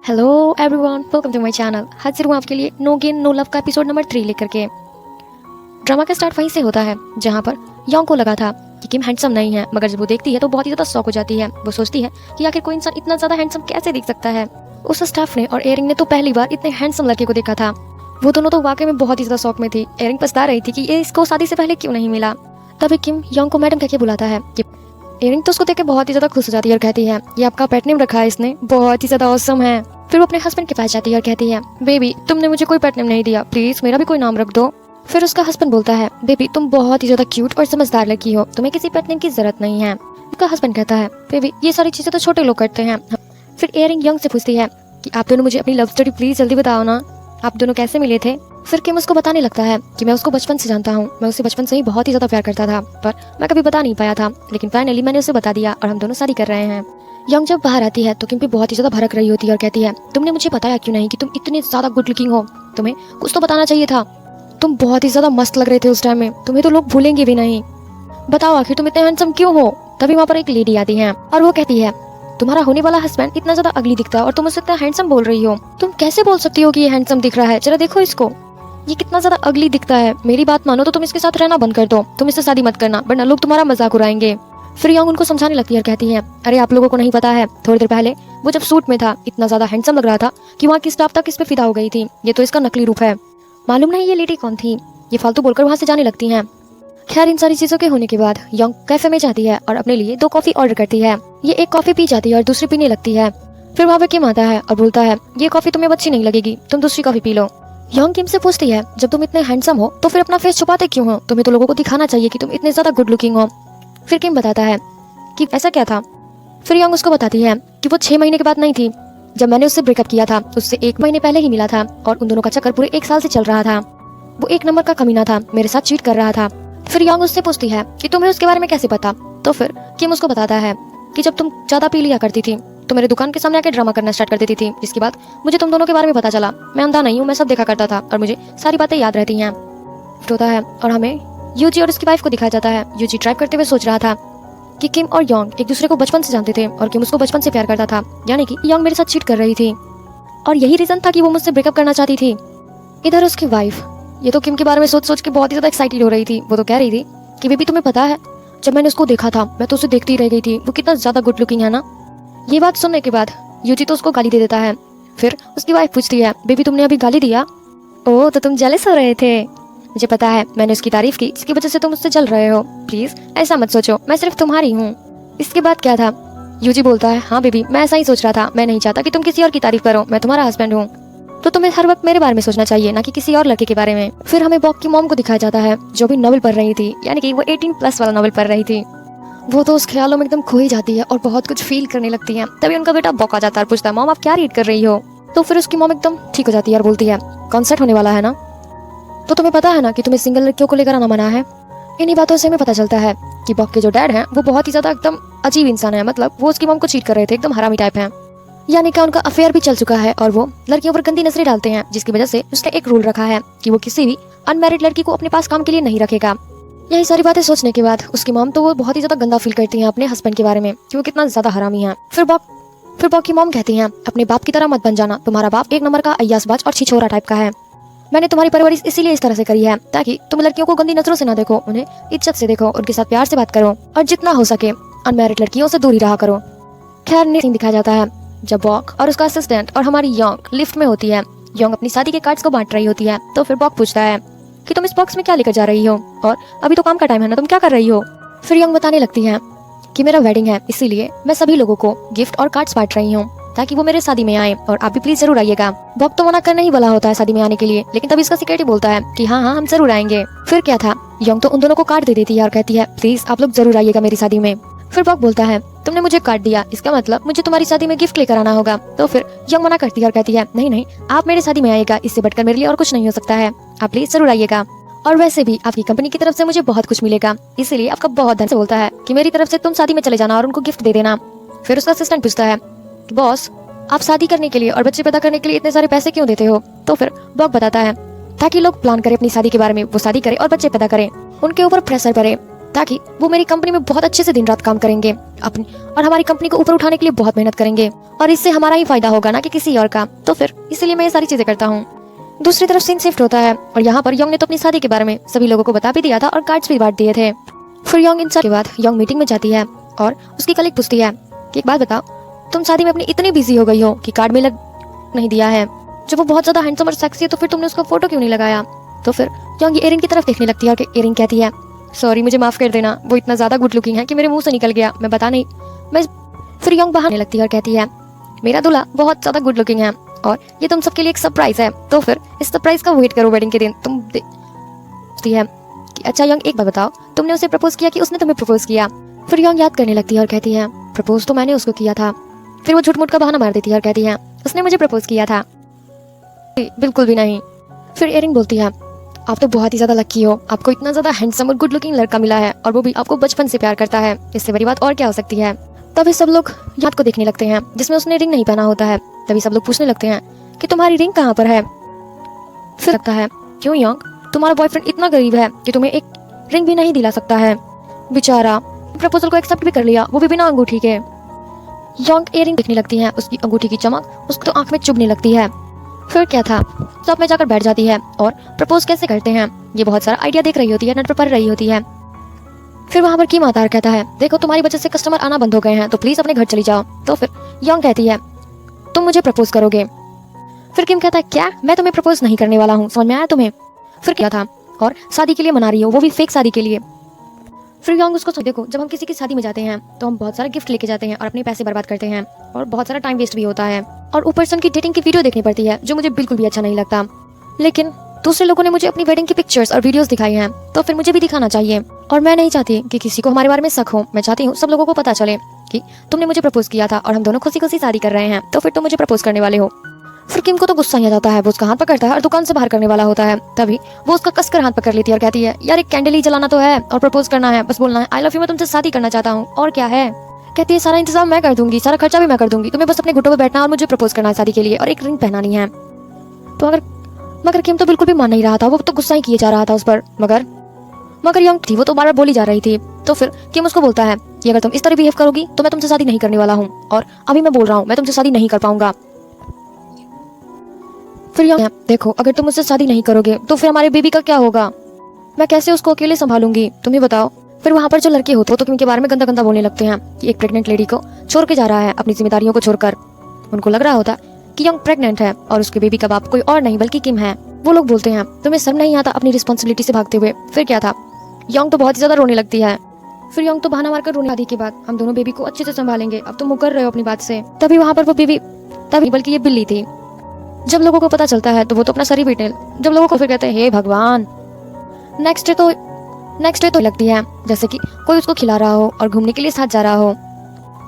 Hello everyone, welcome to my channel. हाजिर हूँ आपके लिए नो गेन नो लव का एपिसोड नंबर 3 लेकर के। ड्रामा का स्टार्ट वहीं से होता है जहाँ पर योंग को लगा था कि किम हैंडसम नहीं है, मगर जब वो देखती है तो बहुत ही ज्यादा शॉक हो जाती है। वो सोचती है कि आखिर कोई इंसान इतना ज्यादा हैंडसम कैसे दिख सकता है। उस स्टाफ ने और एरिंग ने तो पहली बार इतने हैंडसम लड़के को देखा था। वो दोनों तो वाकई में बहुत ही ज्यादा शौक में थी। एरिंग पछता रही थी कि ये इसको शादी से पहले क्यों नहीं मिला। तभी किम योंग को मैडम कहके बुलाता है। एरिंग तो उसको देख के बहुत ही ज्यादा खुश हो जाती है और कहती है ये आपका पेट नेम रखा है इसने, बहुत ही ज्यादा ऑसम है। फिर वो अपने हस्बैंड के पास जाती है और कहती है बेबी तुमने मुझे कोई पेट नेम नहीं दिया, प्लीज मेरा भी कोई नाम रख दो। फिर उसका हस्बैंड बोलता है बेबी तुम बहुत ही ज्यादा क्यूट और समझदार लड़की हो, तुम्हें किसी पेट नेम की जरूरत नहीं है। उसका हस्बैंड कहता है बेबी ये सारी चीजें तो छोटे लोग करते हैं। फिर एरिंग यंग से पूछती है कि आप दोनों मुझे अपनी लव स्टोरी प्लीज जल्दी बताओ ना, आप दोनों कैसे मिले थे। फिर किम उसको बताने लगता है कि मैं उसको बचपन से जानता हूँ, मैं उसे बचपन से ही बहुत ही ज्यादा प्यार करता था, पर मैं कभी बता नहीं पाया था, लेकिन फाइनली मैंने उसे बता दिया और हम दोनों शादी कर रहे हैं। यंग जब बाहर आती है तो किम भी बहुत ही ज्यादा भड़क रही होती है और कहती है तुमने मुझे बताया क्यों नहीं कि तुम इतनी ज्यादा गुड लुकिंग हो, तुम्हें कुछ तो बताना चाहिए था, तुम बहुत ही ज्यादा मस्त लग रहे थे उस टाइम में, तुम्हें तो लोग भूलेंगे भी नहीं, बताओ आखिर तुम इतने हैंडसम क्यों हो। तभी वहाँ पर एक लेडी आती है और वो कहती है तुम्हारा होने वाला हस्बैंड इतना ज्यादा अगली दिखता है और तुम उससे इतना हैंडसम बोल रही हो, तुम कैसे बोल सकती हो कि ये हैंडसम दिख रहा है, जरा देखो इसको, ये कितना ज्यादा अगली दिखता है। मेरी बात मानो तो तुम इसके साथ रहना बंद कर दो, तुम इससे शादी मत करना वरना लोग तुम्हारा मजाक उड़ाएंगे। फिर योंग उनको समझाने लगती है और कहती है अरे आप लोगों को नहीं पता है, थोड़ी देर पहले वो जब सूट में था इतना ज्यादा हैंडसम लग रहा था कि वहाँ की स्टाफ तक इस पे फिदा हो गई थी, ये तो इसका नकली रूप है। मालूम नहीं ये लेडी कौन थी। ये फालतू बोलकर वहाँ से जाने लगती है। खैर इन सारी चीजों के होने के बाद योंग कैफे में जाती है और अपने लिए 2 कॉफी ऑर्डर करती है। ये एक कॉफी पी जाती है और दूसरी पीने लगती है। फिर वहाँ पे किम आता है और बोलता है ये कॉफी तुम्हें अच्छी नहीं लगेगी, तुम दूसरी coffee P low. Yong Kim से पूछती है जब तुम इतने हैंडसम हो तो फिर अपना फेस छुपाते क्यों हो, तुम्हें तो लोगों को दिखाना चाहिए कि तुम इतने ज्यादा गुड लुकिंग हो। फिर किम बताता है कि ऐसा क्या था। फिर योंग उसको बताती है कि वो 6 महीने के बाद नहीं थी, जब मैंने उससे ब्रेकअप किया था उससे 1 महीने पहले ही मिला था और उन दोनों का चक्कर पूरे 1 साल से चल रहा था। वो 1 नंबर का कमीना था, मेरे साथ चीट कर रहा था। फिर योंग उससे पूछती है कि तुम्हें उसके बारे में कैसे पता। तो फिर किम उसको बताता है कि जब तुम ज्यादा पी लिया करती थी तो मेरे दुकान के सामने आके ड्रामा करना स्टार्ट कर देती थी, जिसके बाद मुझे तुम दोनों के बारे में पता चला। मैं अंधा नहीं हूँ, मैं सब देखा करता था और मुझे सारी बातें याद रहती हैं। होता है और हमें यूजी और उसकी वाइफ को दिखाया जाता है। यूजी ड्राइव करते हुए सोच रहा था कि किम और योंग एक दूसरे को बचपन से जानते थे और किम उसको बचपन से प्यार करता था, यानी कि योंग मेरे साथ चीट कर रही थी और यही रीजन था कि वो मुझसे ब्रेकअप करना चाहती थी। इधर उसकी वाइफ ये तो किम के बारे में सोच सोच के बहुत ही ज्यादा एक्साइटेड हो रही थी। वो तो कह रही थी कि बेबी तुम्हें पता है जब मैंने उसको देखा था मैं तो उसे देखती रह गई थी, वो कितना ज्यादा गुड लुकिंग है ना। ये बात सुनने के बाद यूजी तो उसको गाली दे देता है। फिर उसकी वाइफ पूछती है बेबी तुमने अभी गाली दिया, ओह तो तुम जेलस हो रहे थे, मुझे पता है मैंने उसकी तारीफ की जिसकी वजह से तुम उससे जल रहे हो, प्लीज ऐसा मत सोचो, मैं सिर्फ तुम्हारी हूँ। इसके बाद क्या था, यूजी बोलता है हाँ बेबी मैं ऐसा ही सोच रहा था, मैं नहीं चाहता कि तुम किसी और की तारीफ करो, मैं तुम्हारा हस्बैंड हूँ, तो तुम्हें हर वक्त मेरे बारे में सोचना चाहिए ना कि किसी और लड़के के बारे में। फिर हमें बॉक की मॉम को दिखाया जाता है जो भी नॉवेल पढ़ रही थी, यानी कि वो 18+ वाला नॉवेल पढ़ रही थी। वो तो उस ख्यालों में एकदम खो ही जाती है और बहुत कुछ फील करने लगती है। तभी उनका बेटा बॉक आ जाता है और पूछता है मॉम आप क्या रीड कर रही हो। तो फिर उसकी मॉम एकदम ठीक हो जाती है और बोलती है कॉन्सर्ट होने वाला है ना, तो तुम्हें पता है ना कि तुम्हें सिंगल लड़कियों को लेकर आना मना है। इन्हीं बातों से हमें पता चलता है कि बॉक के जो डैड हैं वो बहुत ही ज्यादा एकदम अजीब इंसान है, मतलब वो उसकी मॉम को चीट कर रहे थे, एकदम हरामी टाइप है, यानी कि उनका अफेयर भी चल चुका है और वो लड़कियों पर गंदी नजरें डालते हैं, जिसकी वजह से उसने एक रूल रखा है कि वो किसी भी अनमैरिड लड़की को अपने पास काम के लिए नहीं रखेगा। यही सारी बातें सोचने के बाद उसकी मॉम तो वो बहुत ही ज्यादा गंदा फील करती हैं अपने हस्बैंड के बारे में कि वो कितना ज्यादा हरामी है। फिर बॉक की मॉम कहती हैं अपने बाप की तरह मत बन जाना, तुम्हारा बाप 1 नंबर का अय्यासबाज और छिछोरा टाइप का है, मैंने तुम्हारी परवरिश इसीलिए इस तरह से करी है ताकि तुम लड़कियों को गंदी नजरों से ना देखो, उन्हें इज्जत से देखो, उनके साथ प्यार से बात करो और जितना हो सके अनमैरिड लड़कियों से दूरी रहा करो। खैर सीन दिखाया जाता है जब बॉक और उसका असिस्टेंट और हमारी योंग लिफ्ट में होती है। योंग अपनी शादी के कार्ड्स को बांट रही होती है। तो फिर बॉक पूछता है कि तुम इस बॉक्स में क्या लेकर जा रही हो और अभी तो काम का टाइम है ना, तुम क्या कर रही हो। फिर योंग बताने लगती है कि मेरा वेडिंग है इसीलिए मैं सभी लोगों को गिफ्ट और कार्ड्स बांट रही हूँ ताकि वो मेरे शादी में आए और आप भी प्लीज जरूर आइएगा। बॉक तो मना करने ही वाला होता है शादी में आने के लिए, लेकिन तभी इसका सिक्योरिटी बोलता है कि हाँ हाँ हम जरूर आएंगे। फिर क्या था, योंग तो उन दोनों को कार्ड दे देती है और कहती है प्लीज आप लोग जरूर आइएगा मेरी शादी में। फिर बॉक बोलता है तुमने मुझे कार्ड दिया इसका मतलब मुझे तुम्हारी शादी में गिफ्ट लेकर आना होगा। तो फिर योंग मना करती है और कहती है नहीं नहीं आप मेरे शादी में आइएगा, इससे बढ़कर मेरे लिए और कुछ नहीं हो सकता है, आप प्लीज जरूर आइएगा और वैसे भी आपकी कंपनी की तरफ से मुझे बहुत कुछ मिलेगा, इसीलिए आपका बहुत धन से बोलता है कि मेरी तरफ से तुम शादी में चले जाना और उनको गिफ्ट दे देना। फिर उसका असिस्टेंट पूछता है बॉस आप शादी करने के लिए और बच्चे पैदा करने के लिए इतने सारे पैसे क्यों देते हो। तो फिर बॉक बताता है ताकि लोग प्लान करें अपनी शादी के बारे में, वो शादी करें और बच्चे पैदा करें, उनके ऊपर प्रेशर पड़े ताकि वो मेरी कंपनी में बहुत अच्छे से दिन रात काम करेंगे अपनी, और हमारी कंपनी को ऊपर उठाने के लिए बहुत मेहनत करेंगे और इससे हमारा ही फायदा होगा ना कि किसी और का। तो फिर इसीलिए मैं ये सारी चीजें करता हूँ। दूसरी तरफ सीन शिफ्ट होता है और यहाँ पर योंग ने तो अपनी शादी के बारे में सभी लोगों को बता भी दिया था और कार्ड्स भी बांट दिए थे। फिर योंग इन सब के बाद योंग मीटिंग में जाती है और उसकी कलीग पूछती है कि एक बात बताओ, तुम शादी में अपनी इतनी बिजी हो गई हो कि कार्ड में लग नहीं दिया है। जब वो बहुत ज्यादा हैंडसम और सेक्सी है तो फिर तुमने उसका फोटो क्यों नहीं लगाया। तो फिर योंग एरिन की तरफ देखने लगती है और एरिन कहती है सॉरी मुझे माफ कर देना, वो इतना ज्यादा गुड लुकिंग है कि मेरे मुंह से निकल गया, मैं बता नहीं मैं। फिर योंग बहाने लगती है और कहती है मेरा दूल्हा बहुत ज्यादा गुड लुकिंग है और ये तुम सबके लिए एक सरप्राइज है, तो फिर इस सरप्राइज का वेट करो वेडिंग के दिन। तुम है कि अच्छा योंग एक बात बताओ, तुमने उसे प्रपोज किया कि उसने तुम्हें प्रपोज किया। फिर योंग याद करने लगती है और कहती है प्रपोज तो मैंने उसको किया था। फिर वो झूठ मूठ का बहाना मार देती है और कहती है उसने मुझे प्रपोज किया था। बिल्कुल भी नहीं। फिर एरिन बोलती है आप तो बहुत ही ज्यादा लकी हो, आपको इतना ज्यादा हैंडसम और गुड लुकिंग लड़का मिला है और वो भी आपको बचपन से प्यार करता है, इससे बड़ी बात और क्या हो सकती है। तभी सब लोग याद को देखने लगते हैं जिसमें उसने रिंग नहीं पहना होता है। तभी सब लोग पूछने लगते हैं कि तुम्हारी रिंग कहाँ पर है। फिर लगता है क्यों योंग, तुम्हारा बॉयफ्रेंड इतना गरीब है कि तुम्हें एक रिंग भी नहीं दिला सकता है। बेचारा प्रपोजल को एक्सेप्ट भी कर लिया, वो भी बिना अंगूठी के। योंग एयरिंग देखने लगती है, उसकी अंगूठी की चमक उसको तो आंख में चुभने लगती है। फिर क्या था, सब में जाकर बैठ जाती है और प्रपोज कैसे करते हैं ये बहुत सारा आइडिया देख रही होती है, नेट पर पढ़ रही होती है। फिर वहां पर की मातार कहता है देखो तुम्हारी वजह से कस्टमर आना बंद हो गए हैं, तो प्लीज अपने घर चली जाओ। तो फिर योंग कहती है तुम मुझे प्रपोज करोगे। फिर किम कहता है क्या, मैं तुम्हें प्रपोज नहीं करने वाला हूँ, समझ में आया तुम्हें। फिर क्या था, और शादी के लिए मना रही हो, वो भी फेक शादी के लिए। फिर योंग उसको देखो जब हम किसी की शादी में जाते हैं तो हम बहुत सारा गिफ्ट लेके जाते हैं और अपने पैसे बर्बाद करते हैं और बहुत सारा टाइम वेस्ट भी होता है और ऊपर से उनकी डेटिंग की वीडियो देखनी पड़ती है जो मुझे बिल्कुल भी अच्छा नहीं लगता। लेकिन दूसरे लोगों ने मुझे अपनी वेडिंग की पिक्चर्स और वीडियोस दिखाई हैं, तो फिर मुझे भी दिखाना चाहिए। और मैं नहीं चाहती कि किसी को हमारे बारे में शक हो, मैं चाहती हूँ सब लोगों को पता चले कि तुमने मुझे प्रपोज किया था और हम दोनों खुशी खुशी शादी कर रहे हैं, तो फिर तुम मुझे प्रपोज करने वाले हो। फिर किम को तो गुस्सा आ जाता है, वो उसका हाथ पकड़ता है और दुकान से बाहर करने वाला होता है। तभी वो उसका कसकर हाथ पकड़ लेती है और कहती है यार एक कैंडल ही जलाना तो है और प्रपोज करना है, बस बोलना है आई लव यू, मैं तुमसे शादी करना चाहता हूँ, और क्या है। कहती है सारा इंतजाम मैं कर दूंगी, सारा खर्चा भी मैं कर दूंगी, तुम्हें बस अपने घुटनों पे बैठना और मुझे प्रपोज करना है शादी के लिए और एक रिंग पहनानी है। तो मगर किम तो बिल्कुल भी मान नहीं रहा था, वो तो गुस्सा ही किए जा रहा था उस पर। मगर योंग थी, वो तो बार बार बोली जा रही थी। तो फिर किम उसको बोलता है कि अगर तुम इस तरह बिहेव करोगी तो मैं तुमसे शादी नहीं करने वाला हूँ, और अभी मैं बोल रहा हूँ मैं तुमसे शादी नहीं कर पाऊंगा। फिर योंग देखो अगर तुम मुझसे शादी नहीं करोगे तो फिर हमारे बेबी का क्या होगा, मैं कैसे उसको अकेले संभालूंगी, तुम ही बताओ। फिर वहाँ पर जो लड़के होते हैं तो किम के बारे में गंदा गंदा बोलने लगते हैं कि एक प्रेग्नेंट लेडी को छोड़ के जा रहा है अपनी जिम्मेदारियों को छोड़कर। उनको लग रहा होता कि योंग प्रेग्नेंट है और उसके बेबी का बाप कोई और नहीं बल्कि किम है। वो लोग बोलते हैं तुम्हें शर्म नहीं आता अपनी रिस्पॉन्सिबिलिटी से भागते हुए। फिर क्या था, योंग तो बहुत ही ज्यादा रोने लगती है। फिर योंग तो बहाना मारकर रोने शादी के बाद हम दोनों बेबी को अच्छे से संभालेंगे, अब तुम मुकर रहे हो अपनी बात से। तभी वहाँ पर वो बेबी तभी बल्कि ये बिल्ली थी। जब लोगों को पता चलता है तो वो तो अपना सर ही पीटने, जब लोगों को फिर कहते हैं हे भगवान। नेक्स्ट डे तो लगती है जैसे कि कोई उसको खिला रहा हो और घूमने के लिए साथ जा रहा हो।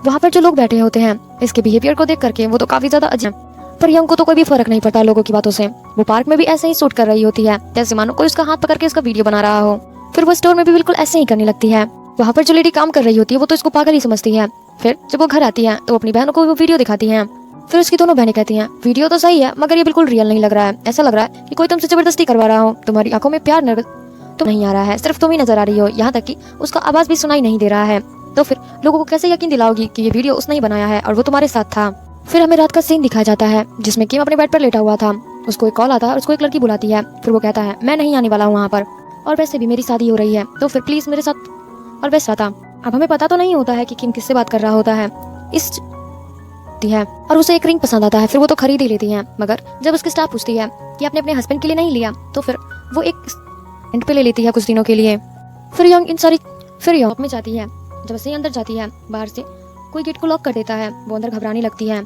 वहाँ पर जो लोग बैठे होते हैं इसके बिहेवियर को देख करके वो तो काफी ज्यादा अजीब, पर योंग को तो कोई भी फर्क नहीं पड़ता लोगों की बातों से। वो पार्क में भी ऐसे ही शूट कर रही होती है जैसे मानो कोई उसका हाथ पकड़ के उसका वीडियो बना रहा हो। फिर वो स्टोर में भी बिल्कुल ऐसे ही करने लगती है। वहाँ पर जो लेडी काम कर रही होती है वो तो इसको पागल ही समझती है। फिर जब वो घर आती है तो अपनी बहनों को वो वीडियो दिखाती है। फिर उसकी दोनों बहनें कहती हैं वीडियो तो सही है मगर ये बिल्कुल रियल नहीं लग रहा है, ऐसा लग रहा है कि कोई तुमसे जबरदस्ती करवा रहा हो, तुम्हारी आंखों में प्यार तो नहीं आ रहा है, सिर्फ तुम ही नजर आ रही हो, यहाँ तक कि उसका आवाज भी सुनाई नहीं दे रहा है। तो फिर लोगों को कैसे यकीन दिलाओगी कि ये वीडियो उसने ही बनाया है और वो तुम्हारे साथ था। फिर हमें रात का सीन दिखाया जाता है जिसमें किम अपने बेड पर लेटा हुआ था, उसको एक कॉल आता है और उसको एक लड़की बुलाती है। फिर वो कहता है मैं नहीं आने वाला हूँ वहाँ पर, और वैसे भी मेरी शादी हो रही है तो फिर प्लीज मेरे साथ। और वैसा था अब हमें पता तो नहीं होता है कि किम किससे बात कर रहा होता है इस है, और उसे एक रिंग पसंद आता है। फिर वो तो खरीद ही लेती है, मगर जब उसकी स्टाफ पूछती है कि आपने अपने हस्बैंड के लिए नहीं लिया तो फिर वो एक एंड पे ले लेती है कुछ दिनों के लिए। फिर योंग में जाती है, जब से अंदर जाती है बाहर से कोई गेट को लॉक कर देता है, वो अंदर घबराने लगती है।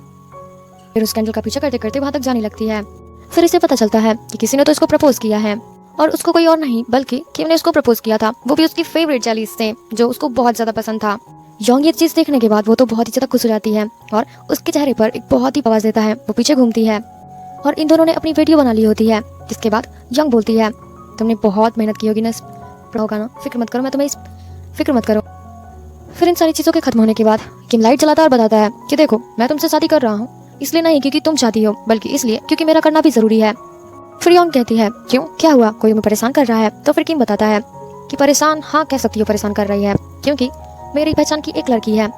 फिर उस कैंडल का पीछा करते करते वहां तक जाने लगती है। फिर इसे पता चलता है कि किसी ने तो इसको प्रपोज किया है, और उसको कोई और नहीं बल्कि किम ने उसको प्रपोज किया था, वो भी उसकी फेवरेट चालीस से जो उसको बहुत ज्यादा पसंद था। योंग ये चीज देखने के बाद वो तो बहुत ही ज्यादा खुश हो जाती है और उसके चेहरे पर एक बहुत ही आवाज देता है। वो पीछे घूमती है और इन दोनों ने अपनी वीडियो बना ली होती है, जिसके बाद योंग बोलती है तुमने बहुत मेहनत की होगी ना, होगा ना, फिक्र मत करो, मैं तुम्हें फिक्र मत करो। फिर इन सारी चीजों के खत्म होने के बाद किम लाइट जलाता और बताता है कि देखो मैं तुमसे शादी कर रहा हूँ, इसलिए नहीं क्योंकि तुम चाहती हो बल्कि इसलिए क्योंकि मेरा करना भी जरूरी है। फिर योंग कहती है क्यों, क्या हुआ, कोई हमें परेशान कर रहा है। तो फिर किम बताता है कि परेशान, हाँ कह सकती हो परेशान कर रही है, क्योंकि मेरी पहचान की एक लड़की है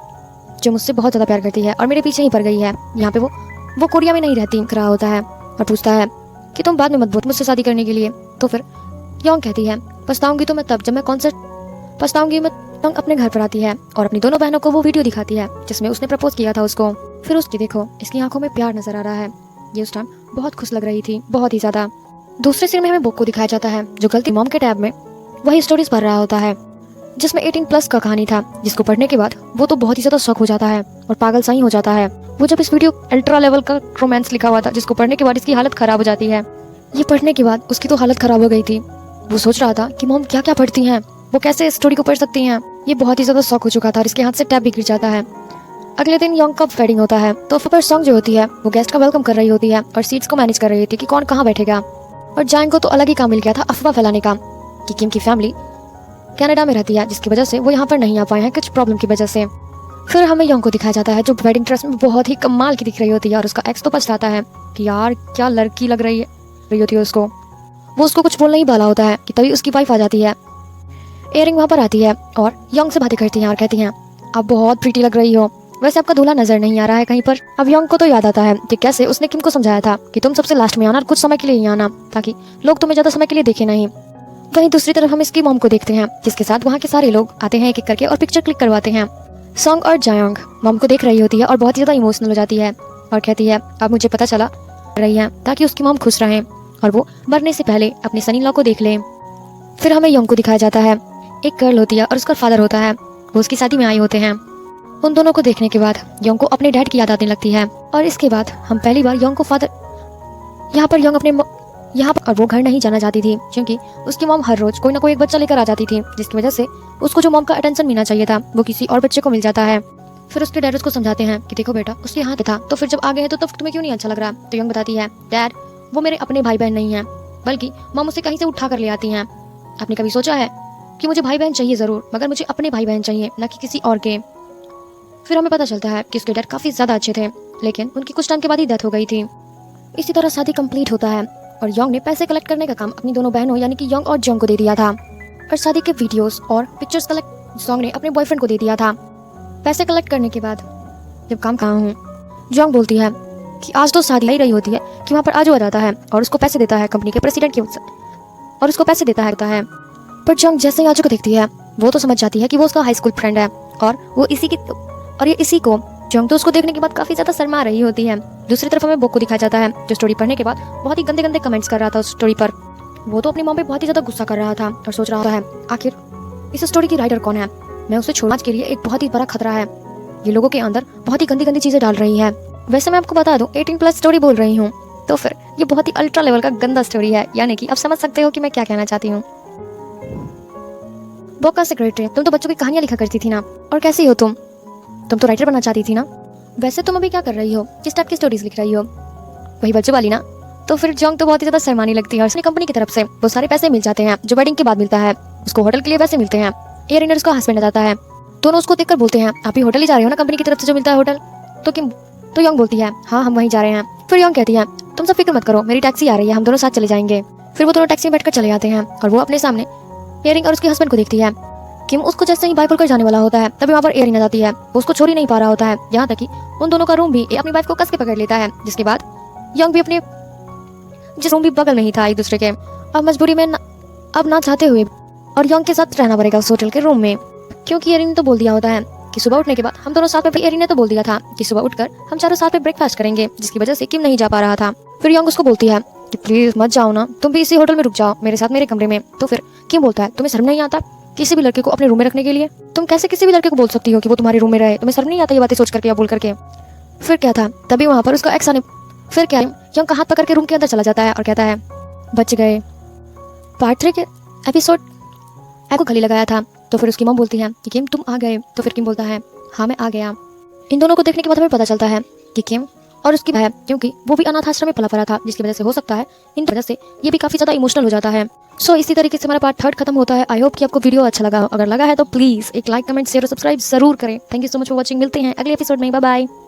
जो मुझसे बहुत ज़्यादा प्यार करती है और मेरे पीछे ही पड़ गई है। यहाँ पे वो कोरिया में नहीं रहती, रहा होता है और पूछता है कि तुम बाद में मत बोल मुझसे शादी करने के लिए। तो फिर योंग कहती है पछताऊंगी तो मैं तब जब मैं कॉन्सर्ट पछताऊंगी मैं। योंग अपने घर पर आती है और अपनी दोनों बहनों को वो वीडियो दिखाती है जिसमें उसने प्रपोज किया था उसको। फिर उसकी देखो, इसकी आंखों में प्यार नजर आ रहा है। ये उस टाइम बहुत खुश लग रही थी, बहुत ही ज्यादा। दूसरे सीन में हमें बुक को दिखाया जाता है जो गलती मॉम के टैब में वही स्टोरीज पढ़ रहा होता है जिसमें 18+ का कहानी था, जिसको पढ़ने के बाद वो तो बहुत ही ज्यादा शॉक हो जाता है और पागल सा ही हो जाता है। वो जब इस वीडियो अल्ट्रा लेवल का रोमांस लिखा हुआ था जिसको पढ़ने के बाद इसकी हालत खराब हो जाती है। ये पढ़ने के बाद उसकी तो हालत खराब हो गई थी। वो सोच रहा था कि मॉम क्या क्या पढ़ती हैं, वो कैसे इस स्टोरी को पढ़ सकती हैं। ये बहुत ही ज्यादा शॉक हो चुका था और इसके हाथ से टैब भी गिर जाता है। अगले दिन योंग का वेडिंग होता है तो पर सॉन्ग जो होती है वो गेस्ट का वेलकम कर रही होती है और सीट्स को मैनेज कर रही थी कि कौन कहाँ बैठेगा। और जैंग को तो अलग ही काम मिल गया था अफवाह फैलाने का कि किम की फैमिली कनाडा में रहती है, जिसकी वजह से वो यहाँ पर नहीं आ पाए हैं कुछ प्रॉब्लम की वजह से। फिर हमें योंग को दिखाया जाता है जो वेडिंग ड्रेस में बहुत ही कमाल की दिख रही होती है और उसका एक्स तो पछताता है कि यार क्या लड़की लग रही होती है उसको। वो उसको कुछ बोलने ही वाला होता है कि तभी उसकी वाइफ आ जाती है। एयरिंग वहाँ पर आती है और योंग से बातें करती हैं और कहती हैं आप बहुत प्रीटी लग रही हो, वैसे आपका दूल्हा नजर नहीं आ रहा है कहीं पर। अब योंग को तो याद आता है कि कैसे उसने किम को समझाया था कि तुम सबसे लास्ट में आना और कुछ समय के लिए ही आना ताकि लोग तुम्हें ज्यादा समय के लिए देखे नहीं। वहीं दूसरी तरफ हम इसकी मॉम को देखते हैं जिसके साथ वहाँ के सारे लोग आते हैं एक एक करके और पिक्चर क्लिक करवाते हैं। सॉन्ग और जायोंग मॉम को देख रही होती है और बहुत ज्यादा इमोशनल हो जाती है और कहती है अब मुझे पता चला रही है ताकि उसकी मॉम खुश रहे और वो मरने से पहले अपने सनी लॉ को देख ले। फिर हमें योंग को दिखाया जाता है, एक गर्ल होती है और उसका फादर होता है, वो उसकी शादी में आए होते हैं। उन दोनों को देखने के बाद योंग को अपने डैड की याद आने लगती है और इसके बाद हम पहली बार योंग को फादर यहाँ पर योंग अपने यहाँ पर और वो घर नहीं जाना चाहती थी क्योंकि उसकी मॉम हर रोज कोई ना कोई एक बच्चा लेकर आ जाती थी जिसकी वजह से उसको जो मॉम का अटेंशन मिलना चाहिए था वो किसी और बच्चे को मिल जाता है। फिर उसके डैड उसको समझाते हैं कि देखो बेटा उसके हाथ था तो फिर जब आ गए तो तब तुम्हें क्यों नहीं अच्छा लग रहा। तो योंग बताती है डैड वो मेरे अपने भाई बहन नहीं है बल्कि मॉम उसे कहीं से उठा कर ले आती हैं। आपने कभी सोचा है कि मुझे भाई बहन चाहिए जरूर मगर मुझे अपने भाई बहन चाहिए न कि किसी और के। फिर हमें पता चलता है कि उसके डैड काफी ज्यादा अच्छे थे लेकिन उनकी कुछ टाइम के बाद ही डेथ हो गई थी। इसी तरह शादी कंप्लीट होता है और योंग ने पैसे कलेक्ट करने का काम अपनी दोनों बहनों यानी कि योंग और जोंग को दे दिया था और शादी के वीडियोस और पिक्चर्स कलेक्ट जोंग ने अपने बॉयफ्रेंड को दे दिया था। पैसे कलेक्ट करने के बाद जब काम कहाँ हूँ जोंग बोलती है कि आज तो शादी ही रही होती है कि वहाँ पर आजू आ जाता है और उसको पैसे देता है कंपनी के प्रेसिडेंट की और उसको पैसे देता है। पर जोंग जैसे ही आजू को देखती है वो तो समझ जाती है कि वो उसका हाई स्कूल फ्रेंड है और वो इसी को जोंग तो उसको देखने के बाद काफी ज्यादा शर्मा रही होती है। दूसरी तरफ हमें बोक को दिखाया जाता है जो स्टोरी पढ़ने के बाद बहुत ही गंदे गंदे कमेंट्स कर रहा था उस स्टोरी पर। वो तो अपनी मॉम पे बहुत ही ज्यादा गुस्सा कर रहा था और सोच रहा है आखिर इस स्टोरी की राइटर कौन है, मैं उसे छोड़ने के लिए एक बहुत ही बड़ा खतरा है, ये लोगों के अंदर बहुत ही गंदी गंदी चीजें डाल रही है। वैसे मैं आपको बता दूं 18+ स्टोरी बोल रही हूँ तो फिर ये बहुत ही अल्ट्रा लेवल का गंदा स्टोरी है, यानी कि आप समझ सकते हो कि मैं क्या कहना चाहती हूँ। बोक का सेक्रेटरी तुम तो बच्चों की कहानियां लिखा करती थी ना, और कैसी हो तुम तो राइटर बनना चाहती थी ना, वैसे तुम अभी क्या कर रही हो, किस टाइप की स्टोरीज लिख रही हो, वही बच्चों वाली ना। तो फिर जोंग तो बहुत ही ज्यादा शर्माने लगती है और उसने कंपनी की तरफ से वो सारे पैसे मिल जाते हैं जो वेडिंग के बाद मिलता है, उसको होटल के लिए पैसे मिलते हैं। एयर इंडिया उसका हस्बैंड आ जाता है, दोनों उसको देखकर बोलते हैं आप ही होटल ही जा रहे हो ना कंपनी की तरफ से जो मिलता है होटल। तो योंग बोलती है हाँ हम वहीं जा रहे हैं। फिर योंग कहती है तुम सब फिक्र मत करो मेरी टैक्सी आ रही है हम दोनों साथ चले जाएंगे। फिर वो दोनों टैक्सी में बैठकर चले जाते हैं और वो अपने सामने एयरिंग और उसके हस्बैंड को देखती है। किम उसको जैसे ही बाइक पर जाने वाला होता है तभी वहाँ पर एयरिंग आ जाती है, वो उसको छोड़ ही नहीं पा रहा होता है, यहाँ तक कि उन दोनों का रूम भी अपनी वाइफ को कस के पकड़ लेता है। जिसके बाद योंग भी अपने जिस रूम भी बगल में ही था एक दूसरे के, अब मजबूरी में अब ना चाहते हुए और योंग के साथ रहना पड़ेगा उस होटल के रूम में, क्योंकि एयरिंग ने तो बोल दिया होता है कि सुबह उठने के बाद हम दोनों साथ में, एयरिंग ने तो बोल दिया था कि सुबह उठकर हम चारों साथ में ब्रेकफास्ट करेंगे, जिसकी वजह से किम नहीं जा पा रहा था। फिर योंग उसको बोलती है कि प्लीज मत जाओ ना, तुम भी इसी होटल में रुक जाओ मेरे साथ मेरे कमरे में। तो फिर किम बोलता है तुम्हें शर्म नहीं आता किसी भी लड़के को अपने रूम में रखने के लिए, तुम कैसे किसी भी लड़के को बोल सकती हो कि वो तुम्हारे रूम में रहे, तुम्हें शर्म नहीं आता ये बातें सोच करके या बोल करके। फिर क्या था तभी वहाँ पर उसका एक्स आने, फिर क्या योंग का हाथ पकड़ के रूम के अंदर चला जाता है और कहता है बच गए। पार्ट 3 के एपिसोड को गले लगाया था। तो फिर उसकी मॉम बोलती है कि किम तुम आ गए, तो फिर किम बोलता है हाँ मैं आ गया। इन दोनों को देखने के बाद हमें पता चलता है कि किम और उसकी भाई, क्योंकि वो भी अनाथ आश्रम में पला पड़ा था, जिसकी वजह से हो सकता है इन वजह से ये भी काफी ज्यादा इमोशनल हो जाता है। सो इसी तरीके से हमारा पार्ट 3 खत्म होता है। आई होप कि आपको वीडियो अच्छा लगा हो, अगर लगा है तो प्लीज एक लाइक कमेंट शेयर और सब्सक्राइब जरूर करें। Thank you so much for watching, मिलते हैं अगले एपिसोड में, बाय बाय।